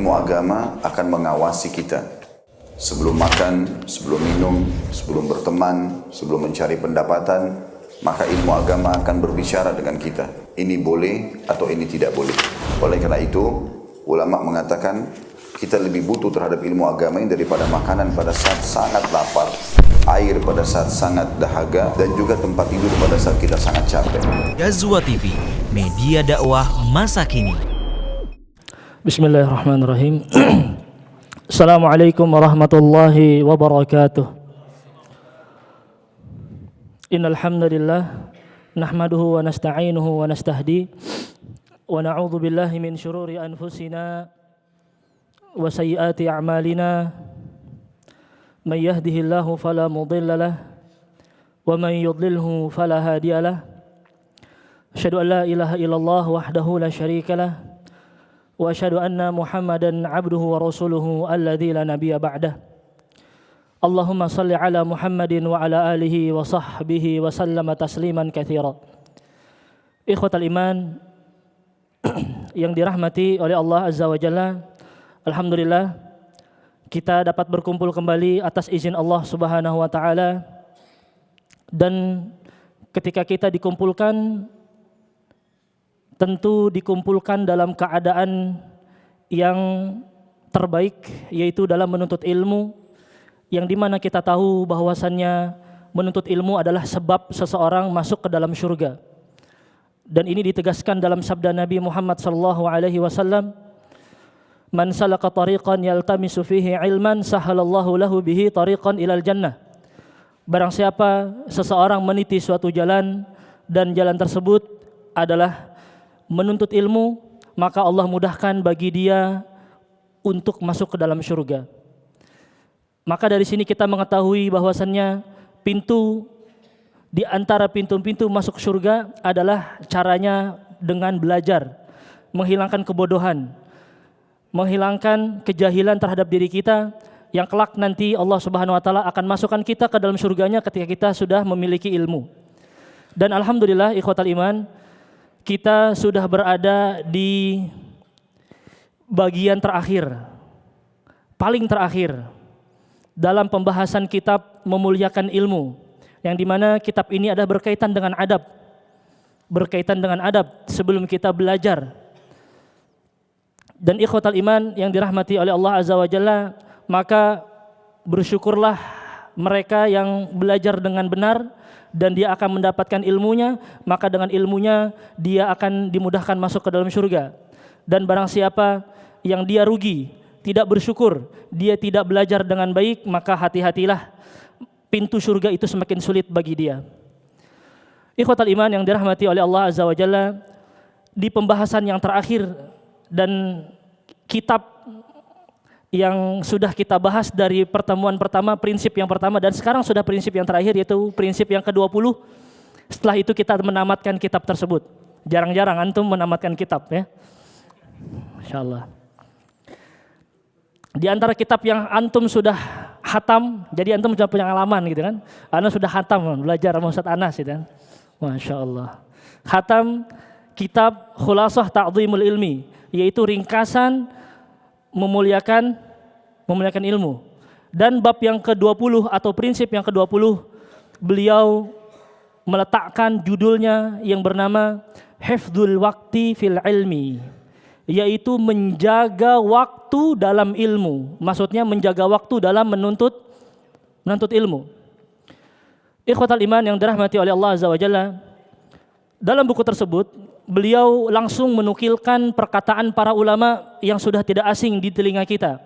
ilmu agama akan mengawasi kita. Sebelum makan, sebelum minum, sebelum berteman, sebelum mencari pendapatan, maka ilmu agama akan berbicara dengan kita. Ini boleh atau ini tidak boleh. Oleh karena itu, ulama mengatakan kita lebih butuh terhadap ilmu agama ini daripada makanan pada saat sangat lapar, air pada saat sangat dahaga, dan juga tempat tidur pada saat kita sangat capek. Ghazwa TV, media dakwah masa kini. Bismillahirrahmanirrahim. Assalamualaikum warahmatullahi wabarakatuh. Innal hamdalillah nahmaduhu wa nasta'inuhu wa nastahdi wa na'udzu billahi min shururi anfusina wa sayyiati a'malina. May yahdihillahu fala mudilla lahu wa man yudlilhu fala hadiya lahu. Asyhadu an la ilaha illallah wahdahu la syarika lahu wa asyhadu anna Muhammadan abduhu wa rasuluhu alladzi la nabiyya ba'dah. Allahumma salli ala Muhammadin wa ala alihi wa sahbihi wa sallama tasliman katsira. Ikhwatal iman yang dirahmati oleh Allah Azza wa Jalla, alhamdulillah kita dapat berkumpul kembali atas izin Allah Subhanahu wa taala, dan ketika kita dikumpulkan tentu dikumpulkan dalam keadaan yang terbaik, yaitu dalam menuntut ilmu, yang dimana kita tahu bahwasannya menuntut ilmu adalah sebab seseorang masuk ke dalam surga. Dan ini ditegaskan dalam sabda Nabi Muhammad SAW, "Man salaka tariqan yaltamisu fihi ilman, sahalallahu lahu bihi tariqan ilal jannah." Barang siapa seseorang meniti suatu jalan dan jalan tersebut adalah menuntut ilmu, maka Allah mudahkan bagi dia untuk masuk ke dalam surga. Maka dari sini kita mengetahui bahwasannya pintu di antara pintu-pintu masuk surga adalah caranya dengan belajar, menghilangkan kebodohan, menghilangkan kejahilan terhadap diri kita, yang kelak nanti Allah Subhanahu wa taala akan masukkan kita ke dalam surganya ketika kita sudah memiliki ilmu. Dan alhamdulillah ikhwatal iman, kita sudah berada di bagian terakhir, paling terakhir dalam pembahasan kitab Memuliakan Ilmu, yang dimana kitab ini ada berkaitan dengan adab, sebelum kita belajar. Dan ikhwatal iman yang dirahmati oleh Allah Azza wa Jalla, maka bersyukurlah mereka yang belajar dengan benar dan dia akan mendapatkan ilmunya, maka dengan ilmunya dia akan dimudahkan masuk ke dalam surga. Dan barang siapa yang dia rugi, tidak bersyukur, dia tidak belajar dengan baik, maka hati-hatilah, pintu surga itu semakin sulit bagi dia. Ikhwatal iman yang dirahmati oleh Allah Azza wa Jalla, di pembahasan yang terakhir dan kitab yang sudah kita bahas dari pertemuan pertama, prinsip yang pertama, dan sekarang sudah prinsip yang terakhir, yaitu prinsip yang ke-20. Setelah itu kita menamatkan kitab tersebut. Jarang-jarang antum menamatkan kitab, ya. Insyaallah. Di antara kitab yang antum sudah hatam, jadi antum sudah punya pengalaman gitu kan. Anda sudah hatam belajar sama Ustaz Anas gitu kan. Masya Allah. Hatam kitab Khulasah Ta'dhimul Ilmi, yaitu ringkasan memuliakan ilmu. Dan bab yang ke-20 atau prinsip yang ke-20, beliau meletakkan judulnya yang bernama Hifdzul Waqti fil Ilmi, yaitu menjaga waktu dalam ilmu. Maksudnya menjaga waktu dalam menuntut ilmu. Ikhwatal iman yang dirahmati oleh Allah Azza wa Jalla, dalam buku tersebut beliau langsung menukilkan perkataan para ulama yang sudah tidak asing di telinga kita,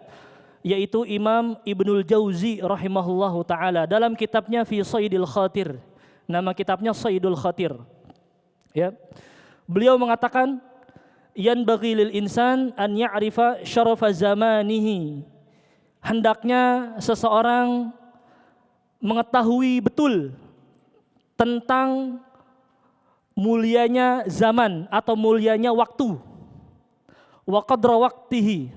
yaitu Imam Ibnul Jauzi rahimahullahu ta'ala dalam kitabnya Fi Saydil Khatir. Nama kitabnya Saydul Khatir, ya. Beliau mengatakan, yanbaghi lil insan an ya'rifa syarafa zamanihi. Hendaknya seseorang mengetahui betul tentang mulianya zaman atau mulianya waktu, wa qadra waqtihi,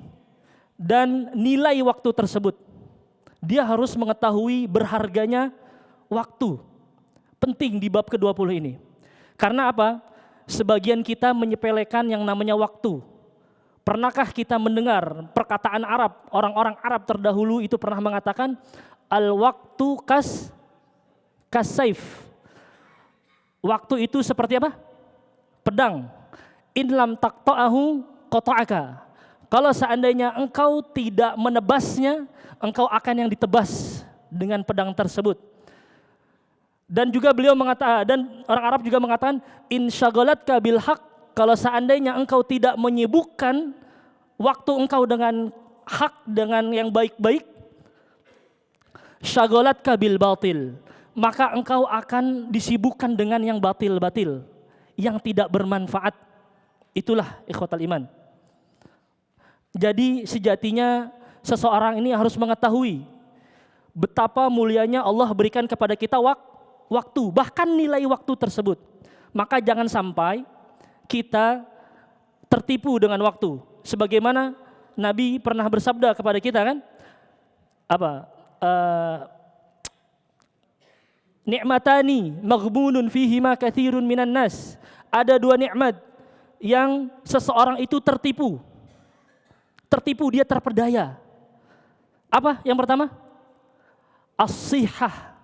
dan nilai waktu tersebut. Dia harus mengetahui berharganya waktu. Penting di bab ke-20 ini. Karena apa? Sebagian kita menyepelekan yang namanya waktu. Pernahkah kita mendengar perkataan Arab, orang-orang Arab terdahulu itu pernah mengatakan al-waktu kas-saif. Waktu itu seperti apa? Pedang. In lam taqta'ahu qata'aka. Kalau seandainya engkau tidak menebasnya, engkau akan yang ditebas dengan pedang tersebut. Dan juga beliau mengatakan, dan orang Arab juga mengatakan insyagalatka bil haq. Kalau seandainya engkau tidak menyibukkan waktu engkau dengan hak, dengan yang baik-baik, syagalatka bil batil, maka engkau akan disibukkan dengan yang batil-batil, yang tidak bermanfaat. Itulah ikhwatal iman. Jadi sejatinya seseorang ini harus mengetahui betapa mulianya Allah berikan kepada kita waktu, bahkan nilai waktu tersebut. Maka jangan sampai kita tertipu dengan waktu. Sebagaimana Nabi pernah bersabda kepada kita kan, apa? Ni'matani maghbunun fihima katsirun minan nas. Ada dua nikmat yang seseorang itu tertipu. Tertipu, dia terperdaya. Apa yang pertama? As-sihah,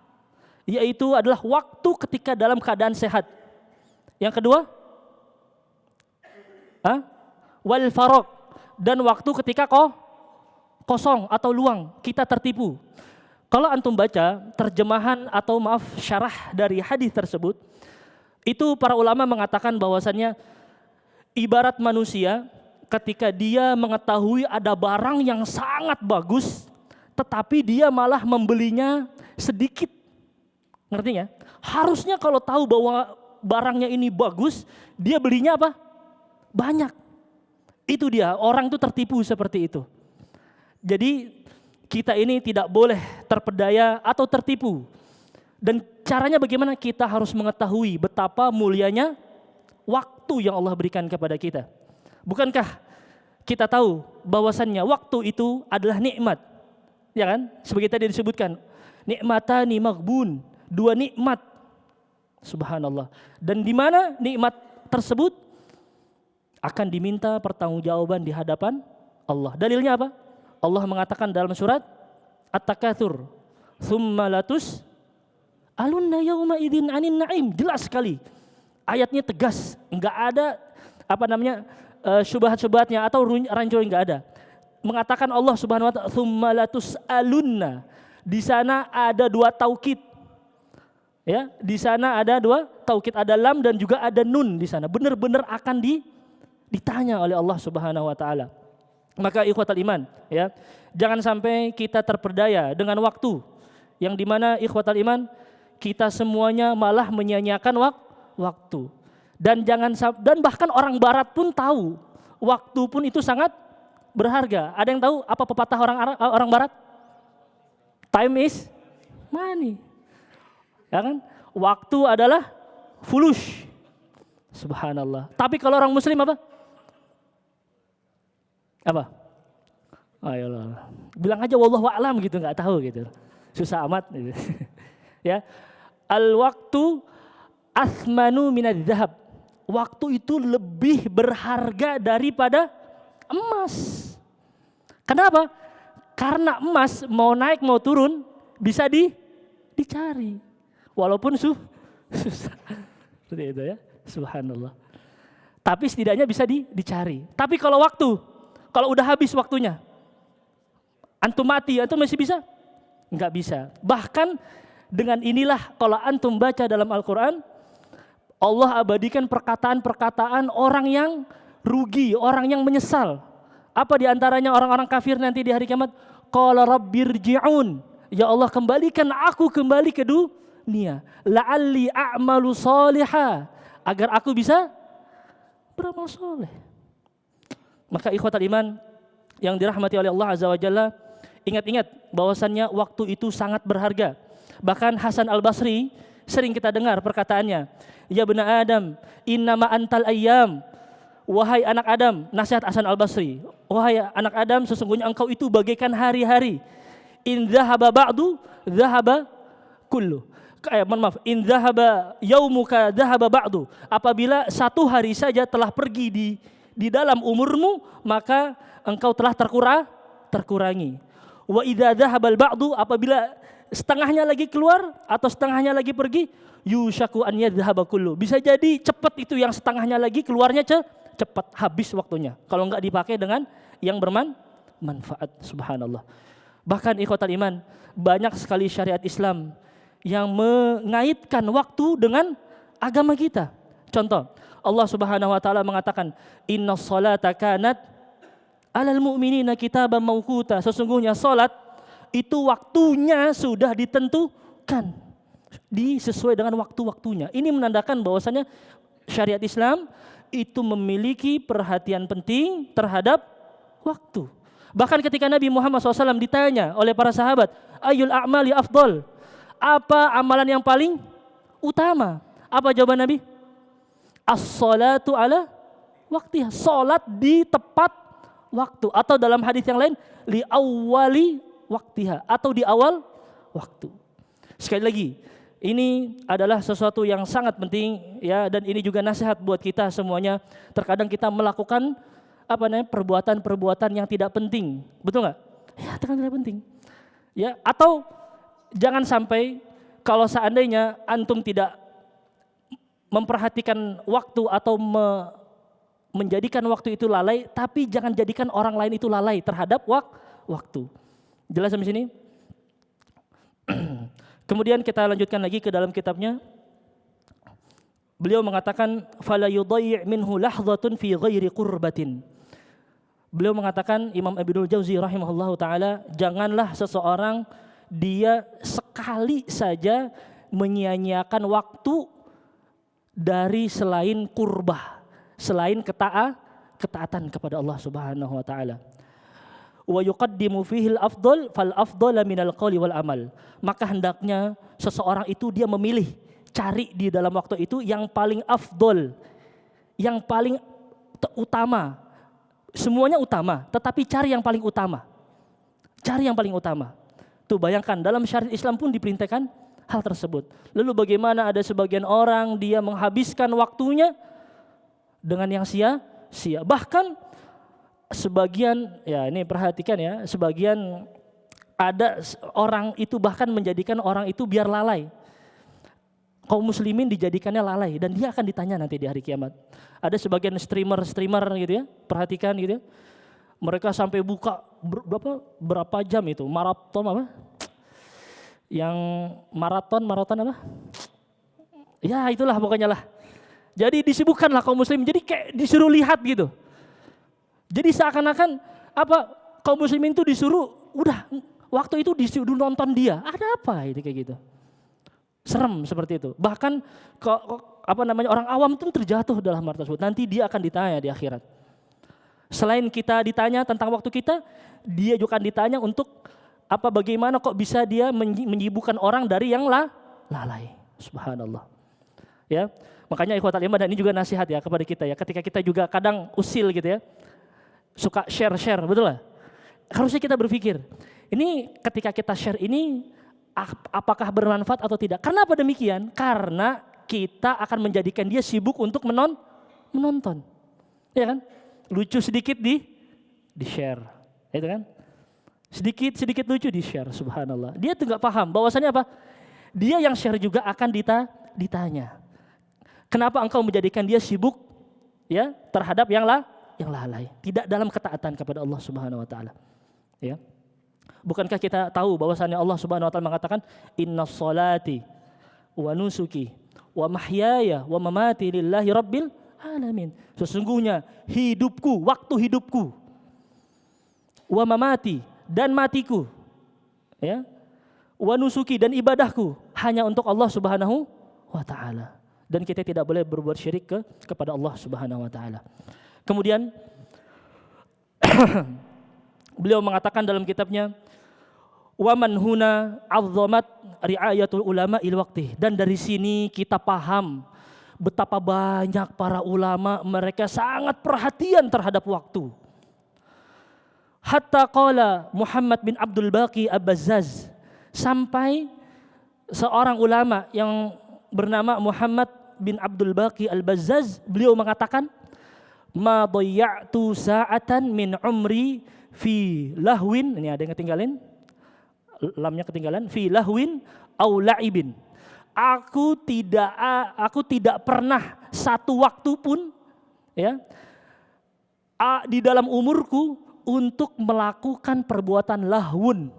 yaitu adalah waktu ketika dalam keadaan sehat. Yang kedua, wal faraq, dan waktu ketika kosong atau luang, kita tertipu. Kalau antum baca terjemahan atau syarah dari hadis tersebut, itu para ulama mengatakan bahwasannya ibarat manusia ketika dia mengetahui ada barang yang sangat bagus, tetapi dia malah membelinya sedikit. Ngerti ya? Harusnya kalau tahu bahwa barangnya ini bagus, dia belinya apa? Banyak. Itu dia, orang itu tertipu seperti itu. Jadi kita ini tidak boleh terpedaya atau tertipu. Dan caranya bagaimana? Kita harus mengetahui betapa mulianya waktu yang Allah berikan kepada kita. Bukankah kita tahu bahwasannya waktu itu adalah nikmat? Ya kan? Sebagai tadi disebutkan, nikmatani maghbun, dua nikmat. Subhanallah. Dan di mana nikmat tersebut akan diminta pertanggungjawaban di hadapan Allah. Dalilnya apa? Allah mengatakan dalam surat At-Takatsur, "Tsumma latus alunna yauma idzin 'anin na'im." Jelas sekali. Ayatnya tegas, enggak ada syubhat-syubhatnya atau rancu, enggak ada. Mengatakan Allah Subhanahu wa taala, "Tsumma latus alunna." Di sana ada dua taukid. Ya, di sana ada dua taukid, ada lam dan juga ada nun di sana. Benar-benar akan ditanya oleh Allah Subhanahu wa taala. Maka ikhwatal iman, ya, jangan sampai kita terperdaya dengan waktu yang dimana ikhwatal iman kita semuanya malah menyia-nyiakan waktu. Dan bahkan orang barat pun tahu waktu pun itu sangat berharga. Ada yang tahu apa pepatah orang barat? Time is money. Ya kan? Waktu adalah fulus. Subhanallah. Tapi kalau orang muslim apa? Apa? Ayolah. Bilang aja wallahu a'lam gitu, enggak tahu gitu. Susah amat gitu. Ya. Al-waktu asmanu minadz-dzahab. Waktu itu lebih berharga daripada emas. Kenapa? Karena emas mau naik mau turun bisa dicari. Walaupun susah. Seperti itu ya. Subhanallah. Tapi setidaknya bisa dicari. Tapi kalau udah habis waktunya, antum mati, antum masih bisa? Enggak bisa. Bahkan dengan inilah kalau antum baca dalam Al-Quran, Allah abadikan perkataan-perkataan orang yang rugi, orang yang menyesal. Apa diantaranya orang-orang kafir nanti di hari kiamat? Qala rabbirji'un. Ya Allah, kembalikan aku kembali ke dunia. La'alli a'malu salihah. Agar aku bisa beramal soleh. Maka ikhwatal iman yang dirahmati oleh Allah Azza wa Jalla, ingat-ingat bahwasannya waktu itu sangat berharga. Bahkan Hasan Al-Basri sering kita dengar perkataannya, "Ya bani Adam, innama antal ayyam." Wahai anak Adam, nasihat Hasan Al-Basri, wahai anak Adam, sesungguhnya engkau itu bagaikan hari-hari. In dhahaba ba'du, dhahaba kullu. In dhahaba yaumuka dhahaba ba'du. Apabila satu hari saja telah pergi di dalam umurmu, maka engkau telah terkurangi. Wa idza dhahabal ba'du, apabila setengahnya lagi keluar atau setengahnya lagi pergi, yushaku an yadhhaba kullu. Bisa jadi cepat itu yang setengahnya lagi keluarnya cepat, habis waktunya. Kalau enggak dipakai dengan yang bermanfaat, subhanallah. Bahkan ikhwatal iman, banyak sekali syariat Islam yang mengaitkan waktu dengan agama kita. Contoh, Allah Subhanahu wa taala mengatakan, "Innas salata kanat 'alal mu'minina kitaban mauquta." Sesungguhnya salat itu waktunya sudah ditentukan. Sesuai dengan waktu-waktunya. Ini menandakan bahwasanya syariat Islam itu memiliki perhatian penting terhadap waktu. Bahkan ketika Nabi Muhammad SAW ditanya oleh para sahabat, "Ayyul a'mali afdal?" Apa amalan yang paling utama? Apa jawaban Nabi? As-salatu ala waktiha. Salat di tepat waktu. Atau dalam hadis yang lain, li awwali waktiha. Atau di awal waktu. Sekali lagi, ini adalah sesuatu yang sangat penting ya, dan ini juga nasihat buat kita semuanya. Terkadang kita melakukan perbuatan-perbuatan yang tidak penting. Betul nggak? Ya, terkadang tidak penting. Ya, atau jangan sampai kalau seandainya antum tidak memperhatikan waktu atau menjadikan waktu itu lalai, tapi jangan jadikan orang lain itu lalai terhadap waktu. Jelas sampai sini? Kemudian kita lanjutkan lagi ke dalam kitabnya. Beliau mengatakan fala yudayyi' minhu lahdhatun fi ghairi qurbatin. Beliau mengatakan, Imam Ibnul Jauzi rahimahullahu taala, janganlah seseorang dia sekali saja menyia-nyiakan waktu dari selain kurbah, selain ketaatan kepada Allah Subhanahu wa taala. Wa yuqaddimu fihi al-afdal fal afdal minal qawli wal amal. Maka hendaknya seseorang itu dia memilih, cari di dalam waktu itu yang paling afdal, yang paling utama. Semuanya utama, tetapi cari yang paling utama. Cari yang paling utama. Tuh bayangkan, dalam syariat Islam pun diperintahkan hal tersebut. Lalu bagaimana ada sebagian orang dia menghabiskan waktunya dengan yang sia-sia. Bahkan sebagian, ya ini perhatikan ya, sebagian ada orang itu bahkan menjadikan orang itu biar lalai. Kaum muslimin dijadikannya lalai dan dia akan ditanya nanti di hari kiamat. Ada sebagian streamer gitu ya, perhatikan gitu ya. Mereka sampai buka berapa jam itu, maraton apa? Yang maraton apa? Ya itulah pokoknya lah. Jadi disibukkanlah kaum muslim, jadi kayak disuruh lihat gitu. Jadi seakan-akan kaum muslimin itu disuruh, udah waktu itu disuruh nonton dia. Ada apa itu kayak gitu? Serem seperti itu. Bahkan orang awam itu terjatuh dalam hal tersebut. Nanti dia akan ditanya di akhirat. Selain kita ditanya tentang waktu kita, dia juga akan ditanya untuk bagaimana kok bisa dia menyibukkan orang dari yang lalai. Subhanallah. Ya, makanya ikhwatal iman, dan ini juga nasihat ya kepada kita ya. Ketika kita juga kadang usil gitu ya, suka share, betul lah. Harusnya kita berpikir, ini ketika kita share ini apakah bermanfaat atau tidak? Kenapa demikian? Karena kita akan menjadikan dia sibuk untuk menonton. Ya kan? Lucu sedikit di share, itu kan? Sedikit lucu di share, subhanallah. Dia tuh nggak paham bahwasannya apa? Dia yang share juga akan ditanya. Kenapa engkau menjadikan dia sibuk ya terhadap yang lalai, tidak dalam ketaatan kepada Allah Subhanahu wa taala. Ya. Bukankah kita tahu bahwasannya Allah Subhanahu wa taala mengatakan innas salati wa nusuki wa mahyaya wa mamati lillahi rabbil alamin. Sesungguhnya hidupku, waktu hidupku, wa mamati, dan matiku, ya, wa nusuki, dan ibadahku hanya untuk Allah Subhanahu wa taala. Dan kita tidak boleh berbuat syirik kepada Allah Subhanahu wa taala. Kemudian beliau mengatakan dalam kitabnya, wa man huna 'azzamat ri'ayatul ulama il waqti. Dan dari sini kita paham betapa banyak para ulama mereka sangat perhatian terhadap waktu. Hatta qala Muhammad bin Abdul Baqi Al-Bazzaz, sampai seorang ulama yang bernama Muhammad bin Abdul Baqi Al-Bazzaz, beliau mengatakan, ma dhayya'tu sa'atan min umri fi lahwin, ini ada yang ketinggalan, lamnya ketinggalan, fi lahwin au la'ibin. Aku tidak pernah satu waktu pun ya di dalam umurku untuk melakukan perbuatan lahwun.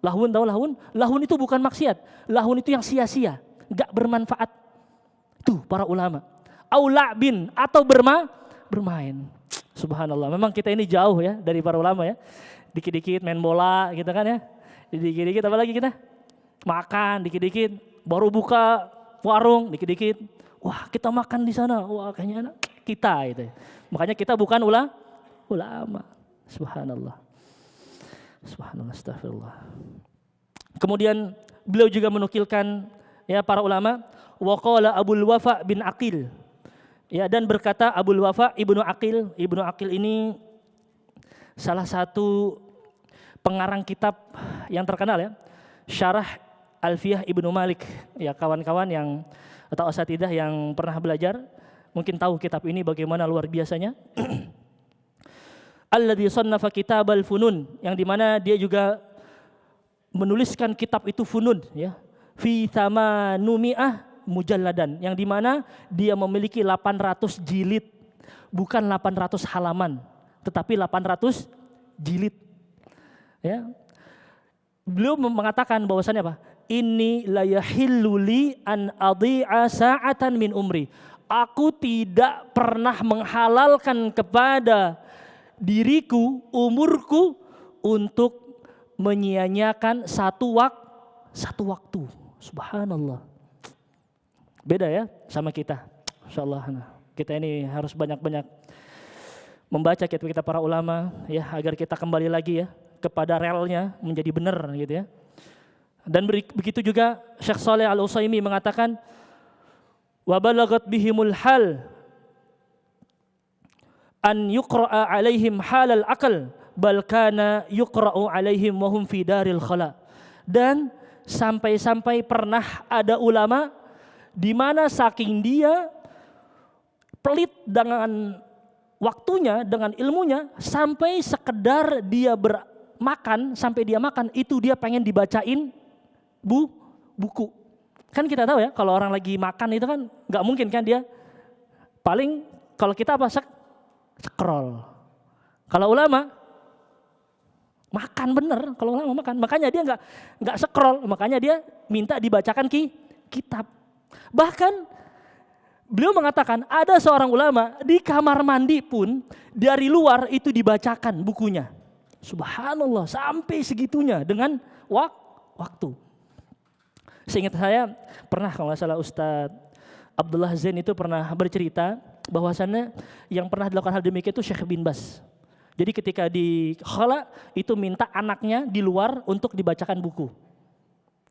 Lahwun, tahu lahwun? Lahwun itu bukan maksiat. Lahwun itu yang sia-sia, enggak bermanfaat. Tuh para ulama. Au la'bin, atau bermain. Subhanallah. Memang kita ini jauh ya dari para ulama ya. Dikit-dikit main bola gitu kan ya. Dikit-dikit apa lagi kita? Makan dikit-dikit. Baru buka warung dikit-dikit. Wah, kita makan di sana. Wah, kayaknya enak. Kita itu. Makanya kita bukan ulama. Subhanallah. Subhanallah, astagfirullah. Kemudian beliau juga menukilkan ya para ulama, wa qala Abul Wafa bin Aqil. Ya, dan berkata Abul Wafa Ibnu Aqil. Ibnu Aqil ini salah satu pengarang kitab yang terkenal ya. Syarah Alfiyah Ibnu Malik. Ya, kawan-kawan yang atau asatidah yang pernah belajar mungkin tahu kitab ini bagaimana luar biasanya. Alladzi sannafa kitabal funun, yang dimana dia juga menuliskan kitab itu funun ya. Fi thamanumi'ah mujalladan, yang dimana dia memiliki 800 jilid, bukan 800 halaman, tetapi 800 jilid. Ya. Beliau mengatakan bahwasannya apa? Inni la yahillu li an adhi'a sa'atan min umri. Aku tidak pernah menghalalkan kepada diriku, umurku untuk menyia-nyiakan satu waktu. Subhanallah. Beda ya sama kita. Insyaallah. Nah, kita ini harus banyak-banyak membaca kita para ulama ya, agar kita kembali lagi ya kepada relnya, menjadi benar gitu ya. Dan begitu juga Syekh Shalih Al-Utsaimin mengatakan wa balagat bihimul hal an yuqra'a alaihim halal aql bal kana yuqra'u alaihim wa hum fi daril khala. Dan sampai-sampai pernah ada ulama di mana saking dia pelit dengan waktunya, dengan ilmunya, sampai sekedar dia sampai dia makan itu dia pengen dibacain buku. Kan kita tahu ya, kalau orang lagi makan itu kan nggak mungkin kan dia, paling kalau kita apa, scroll. Kalau ulama makan bener, kalau ulama makan, makanya dia nggak scroll, makanya dia minta dibacakan kitab. Bahkan beliau mengatakan ada seorang ulama di kamar mandi pun dari luar itu dibacakan bukunya. Subhanallah, sampai segitunya dengan waktu. Seingat saya pernah, kalau nggak salah Ustadz Abdullah Zain itu pernah bercerita bahwasannya yang pernah dilakukan hal demikian itu Syekh bin Baz. Jadi ketika di khala itu minta anaknya di luar untuk dibacakan buku.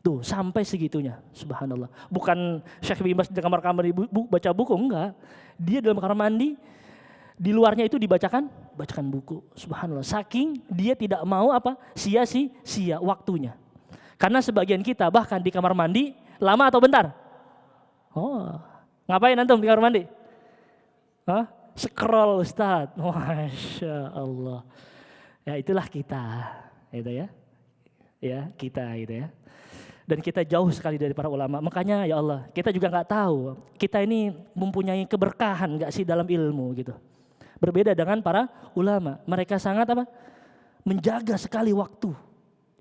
Tuh sampai segitunya, subhanallah. Bukan Syekh bin Baz di kamar-kamar baca buku, enggak. Dia dalam kamar mandi, di luarnya itu bacakan buku. Subhanallah. Saking dia tidak mau sia-sia waktunya. Karena sebagian kita bahkan di kamar mandi lama atau bentar? Oh, ngapain antum di kamar mandi? Hah? Scroll Ustaz. Masya Allah. Ya itulah kita, itu ya. Ya kita gitu ya. Dan kita jauh sekali dari para ulama. Makanya ya Allah, kita juga nggak tahu kita ini mempunyai keberkahan nggak sih dalam ilmu gitu. Berbeda dengan para ulama. Mereka sangat menjaga sekali waktu.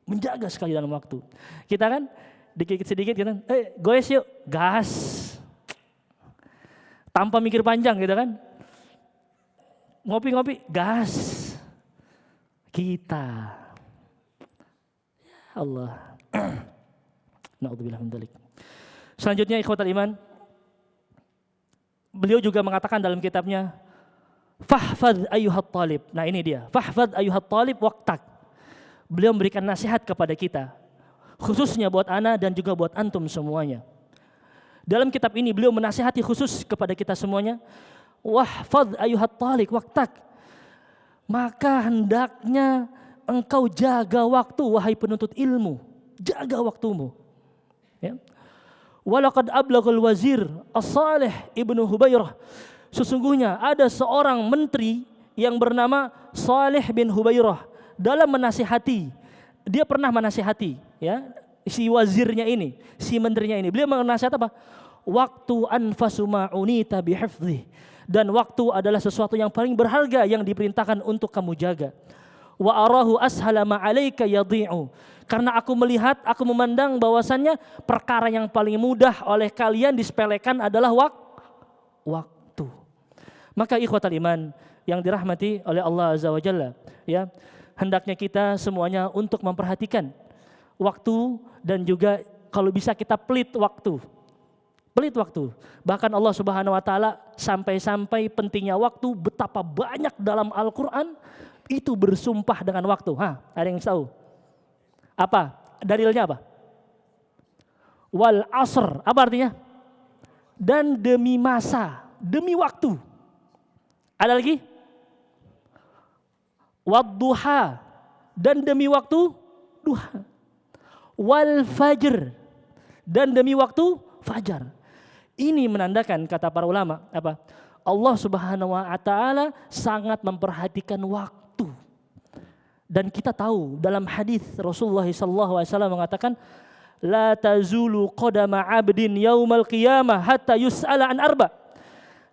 Menjaga sekali dalam waktu. Kita kan dikit sedikit kita, goes yuk, gas. Tanpa mikir panjang gitu kan. Ngopi-ngopi, gas. Kita. Ya Allah. Na'udzubillah min dzalik. Selanjutnya ikhwatal iman. Beliau juga mengatakan dalam kitabnya, fahfadz ayyuhat talib. Nah ini dia, fahfadz ayyuhat talib waqtak. Beliau memberikan nasihat kepada kita, khususnya buat ana dan juga buat antum semuanya. Dalam kitab ini beliau menasihati khusus kepada kita semuanya, wahfadz ayyuhat talib waqtak. Maka hendaknya engkau jaga waktu wahai penuntut ilmu, jaga waktumu. Ya. Walaqad ablaghal wazir as-Salih Ibnu Hubairah Sesungguhnya ada seorang menteri yang bernama Saleh bin Hubairah dalam menasihati. Dia pernah menasihati, ya, si wazirnya ini, si menterinya ini. Beliau menasihati apa? Waktu anfasu ma'unita bihifdhi. Dan waktu adalah sesuatu yang paling berharga yang diperintahkan untuk kamu jaga. Wa arahu ashala ma'alaika yadhi'u. Karena aku melihat, aku memandang bahwasannya perkara yang paling mudah oleh kalian disepelekan adalah waktu. Maka ikhwatal iman yang dirahmati oleh Allah Azza wa Jalla, ya, hendaknya kita semuanya untuk memperhatikan waktu dan juga kalau bisa kita pelit waktu. Pelit waktu. Bahkan Allah Subhanahu wa taala sampai-sampai pentingnya waktu, betapa banyak dalam Al-Qur'an itu bersumpah dengan waktu. Ada yang tahu? Apa? Dalilnya apa? Wal asr, apa artinya? Dan demi masa, demi waktu. Ada lagi? Wadduha, dan demi waktu duha. Wal fajr, dan demi waktu fajar. Ini menandakan, kata para ulama, apa? Allah Subhanahu wa taala sangat memperhatikan waktu. Dan kita tahu dalam hadis Rasulullah SAW mengatakan, la tazulu qadama 'abdin yaumal qiyamah hatta yus'ala an arba.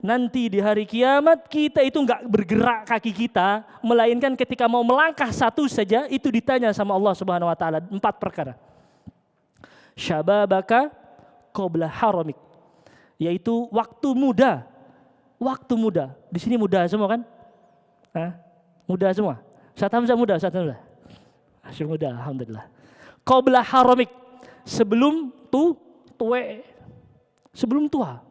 Nanti di hari kiamat kita itu enggak bergerak kaki kita, melainkan ketika mau melangkah satu saja itu ditanya sama Allah Subhanahu wa taala 4 perkara. Syababaka qabla haramik, yaitu waktu muda. Waktu muda. Di sini muda semua kan? Muda semua. Ustaz Hamzah muda, Ustaz Hamzah. Masih muda, alhamdulillah. Qabla haramik, sebelum tuwe. Sebelum tua.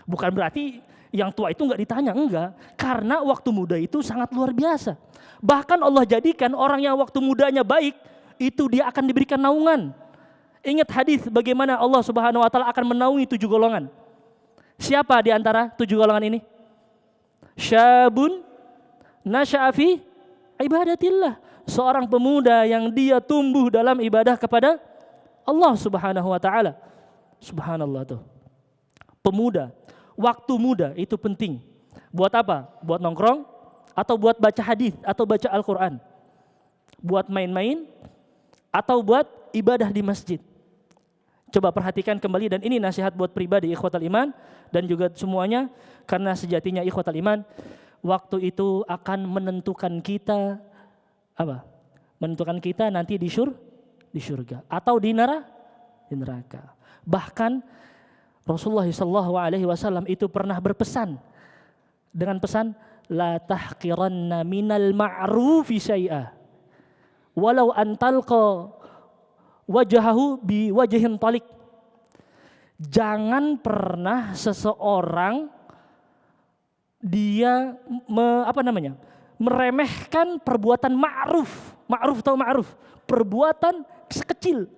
Bukan berarti yang tua itu enggak ditanya, enggak. Karena waktu muda itu sangat luar biasa. Bahkan Allah jadikan orang yang waktu mudanya baik, itu dia akan diberikan naungan. Ingat hadis bagaimana Allah Subhanahu wa taala akan menaungi 7 golongan. Siapa di antara 7 golongan ini? Syabun nasya'a fi ibadatillah. Seorang pemuda yang dia tumbuh dalam ibadah kepada Allah Subhanahu wa taala. Subhanallah tuh. Pemuda, waktu muda itu penting. Buat apa? Buat nongkrong atau buat baca hadis atau baca Al-Qur'an? Buat main-main atau buat ibadah di masjid? Coba perhatikan kembali, dan ini nasihat buat pribadi ikhwatal iman dan juga semuanya, karena sejatinya ikhwatal iman, waktu itu akan menentukan kita apa? Menentukan kita nanti di surga atau di neraka. Bahkan Rasulullah SAW itu pernah berpesan dengan pesan la tahqiranna minal ma'rufi syai'a walau antalqa wajahahu bi wajhin talik. Jangan pernah seseorang dia meremehkan perbuatan ma'ruf. Ma'ruf atau ma'ruf, perbuatan sekecil.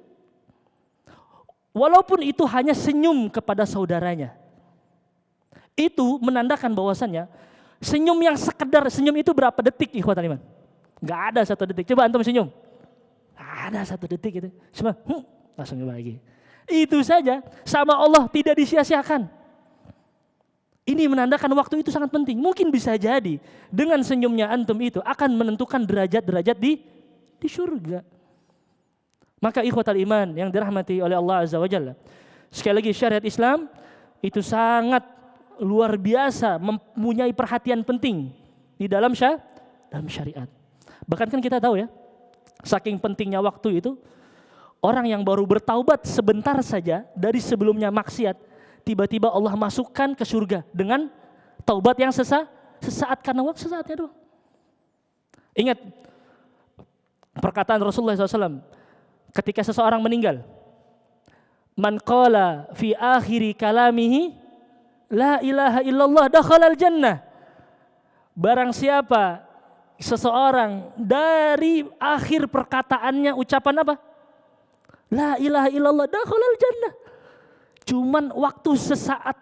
Walaupun itu hanya senyum kepada saudaranya. Itu menandakan bahwasannya senyum yang sekedar senyum itu berapa detik ikhwatal iman? Enggak ada 1 detik. Coba antum senyum. Ada 1 detik itu. Cuma langsung lagi. Itu saja sama Allah tidak disia-siakan. Ini menandakan waktu itu sangat penting. Mungkin bisa jadi dengan senyumnya antum itu akan menentukan derajat-derajat di surga. Maka ikhwatal iman yang dirahmati oleh Allah Azza wa Jalla, sekali lagi syariat Islam itu sangat luar biasa, mempunyai perhatian penting di dalam syariat. Bahkan kan kita tahu ya, saking pentingnya waktu itu, orang yang baru bertaubat sebentar saja dari sebelumnya maksiat, tiba-tiba Allah masukkan ke surga dengan taubat yang sesaat karena waktu sesaatnya doang. Ingat perkataan Rasulullah SAW ketika seseorang meninggal, man qala fi akhiri kalamihi la ilaha illallah dakhalal jannah. Barang siapa seseorang dari akhir perkataannya ucapan apa? La ilaha illallah dakhalal jannah. Cuman waktu sesaat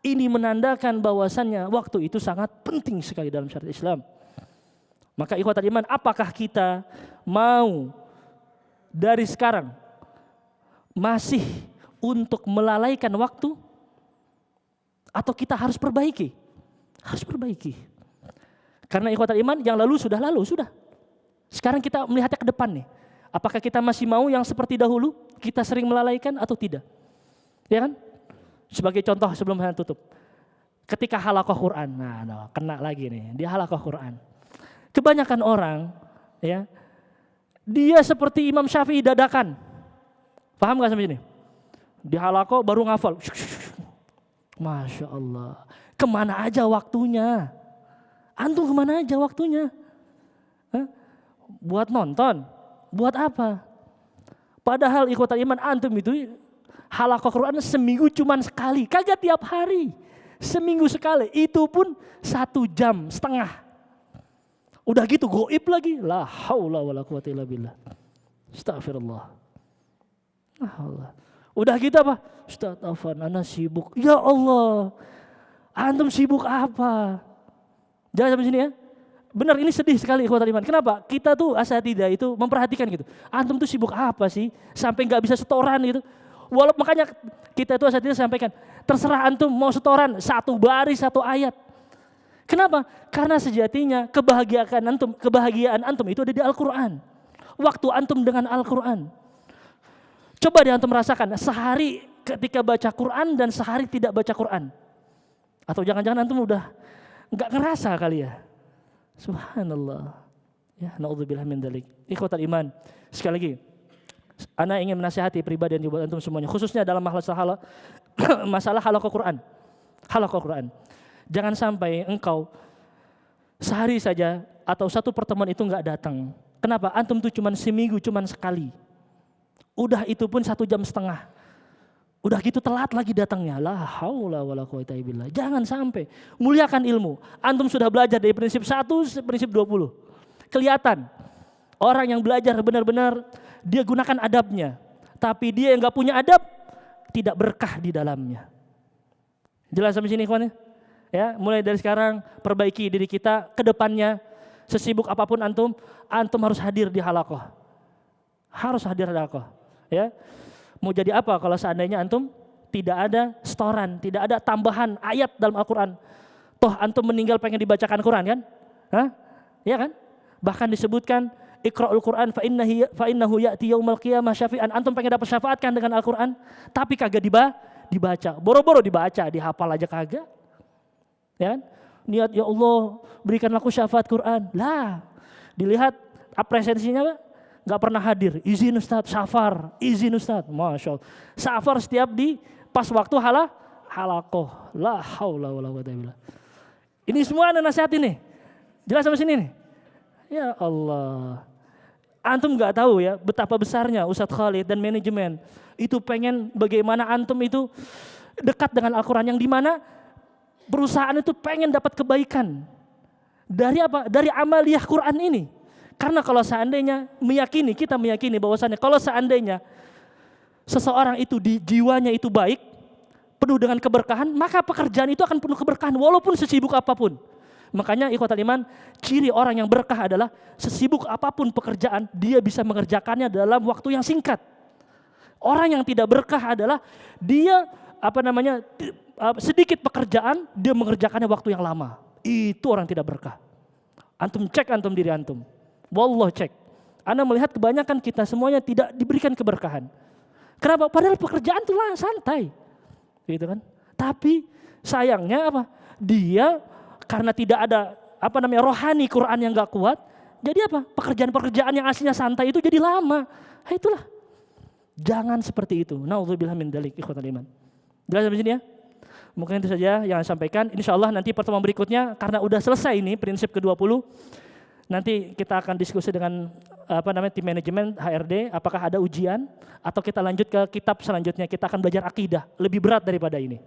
ini menandakan bahwasannya waktu itu sangat penting sekali dalam syariat Islam. Maka ikhwatal iman, apakah kita mau dari sekarang masih untuk melalaikan waktu, atau kita harus perbaiki? Harus perbaiki. Karena ikhwatal iman yang lalu, sudah. Sekarang kita melihatnya ke depan nih. Apakah kita masih mau yang seperti dahulu? Kita sering melalaikan atau tidak? Ya kan? Sebagai contoh sebelum saya tutup. Ketika halaqah Quran, kena lagi nih, dia halaqah Quran. Kebanyakan orang, ya, dia seperti Imam Syafi'i dadakan. Paham gak sampai sini? Di halaqah baru ngafal. Masya Allah. Kemana aja waktunya? Antum kemana aja waktunya? Hah? Buat nonton? Buat apa? Padahal ikhwatal iman, antum itu halaqah Quran seminggu cuman sekali, kagak tiap hari. Seminggu sekali, itu pun 1,5 jam. Udah gitu goib lagi. La haula wala quwata illa billah. Astagfirullah. Allah. Udah gitu apa? Ustaz Afan, ana sibuk. Ya Allah. Antum sibuk apa? Jangan sampai sini ya. Benar, ini sedih sekali ikhwatal iman. Kenapa? Kita tuh asatidzah itu memperhatikan gitu. Antum tuh sibuk apa sih? Sampai nggak bisa setoran gitu. Walaupun makanya kita itu asatidzah sampaikan, terserah antum mau setoran 1 baris 1 ayat. Kenapa? Karena sejatinya kebahagiaan antum itu ada di Al-Quran. Waktu antum dengan Al-Quran. Coba deh antum rasakan sehari ketika baca Quran dan sehari tidak baca Quran. Atau jangan-jangan antum udah nggak ngerasa kali ya. Subhanallah. Ya, naudzubillah min dzalik. Ikhwatal iman. Sekali lagi, ana ingin menasihati pribadi dan buat antum semuanya, khususnya dalam masalah halaqah Quran. Halaqah Quran. Jangan sampai engkau sehari saja atau 1 pertemuan itu enggak datang. Kenapa? Antum tuh cuman seminggu, cuman sekali. Udah itu pun 1,5 jam. Udah gitu telat lagi datangnya. La haula wala quwata illa billah. Jangan sampai. Muliakan ilmu. Antum sudah belajar dari prinsip 1 prinsip 20. Kelihatan orang yang belajar benar-benar dia gunakan adabnya. Tapi dia yang enggak punya adab, tidak berkah di dalamnya. Jelas sampai sini kawan? Ya, mulai dari sekarang perbaiki diri kita, ke depannya sesibuk apapun antum harus hadir di halaqah. Harus hadir di halaqah, ya. Mau jadi apa kalau seandainya antum tidak ada setoran, tidak ada tambahan ayat dalam Al-Qur'an. Toh antum meninggal pengen dibacakan Quran kan? Hah? Ya kan? Bahkan disebutkan Iqra'ul Quran fa innahu ya'ti yaumal qiyamah syafi'an. Antum pengen dapat syafaat kan dengan Al-Qur'an, tapi kagak dibaca. Boro-boro dibaca, dihafal aja kagak. Ya kan? Niat ya Allah berikanlah aku syafaat Quran. Lah, dilihat apresiasinya nggak pernah hadir. Izin Ustaz, safar, izin Ustaz. Masya Allah. Safar setiap di pas waktu halaqah. La haula wala quwata illa billah. Ini semua ada nasihat ini. Jelas sampai sini nih. Ya Allah. Antum nggak tahu ya betapa besarnya Ustadz Khalid dan manajemen itu pengen bagaimana antum itu dekat dengan Al-Quran, yang dimana perusahaan itu pengen dapat kebaikan dari apa? Dari amaliyah Quran ini. Karena kalau seandainya kita meyakini bahwasannya kalau seandainya seseorang itu di jiwanya itu baik, penuh dengan keberkahan, maka pekerjaan itu akan penuh keberkahan walaupun sesibuk apapun. Makanya ikhwatal iman, ciri orang yang berkah adalah sesibuk apapun pekerjaan, dia bisa mengerjakannya dalam waktu yang singkat. Orang yang tidak berkah adalah dia sedikit pekerjaan, dia mengerjakannya waktu yang lama. Itu orang tidak berkah. Antum cek diri antum. Wallah cek. Anda melihat kebanyakan kita semuanya tidak diberikan keberkahan. Kenapa? Padahal pekerjaan itu santai. Gitu kan? Tapi sayangnya apa? Dia karena tidak ada rohani Quran yang enggak kuat, jadi apa? Pekerjaan-pekerjaan yang aslinya santai itu jadi lama. Itulah. Jangan seperti itu. Nauzubillah min dzalik, ikhwatal iman. Jelas sampai sini ya? Mungkin itu saja yang saya sampaikan. Insyaallah nanti pertemuan berikutnya karena udah selesai ini prinsip ke-20. Nanti kita akan diskusi dengan tim manajemen HRD, apakah ada ujian atau kita lanjut ke kitab selanjutnya. Kita akan belajar akidah, lebih berat daripada ini.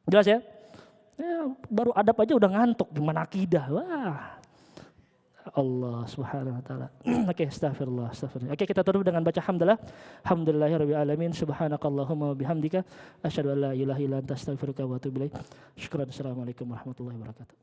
Jelas ya? Ya, baru adab aja udah ngantuk, gimana akidah? Wah. Allah Subhanahu wa taala. Oke, astagfirullah. Oke, kita tutup dengan baca hamdalah. Alhamdulillahirabbil alamin. Subhanakallahumma wa bihamdika asyhadu an la ilaha illa anta astaghfiruka wa atubu ilaik. Syukran. Assalamualaikum warahmatullahi wabarakatuh.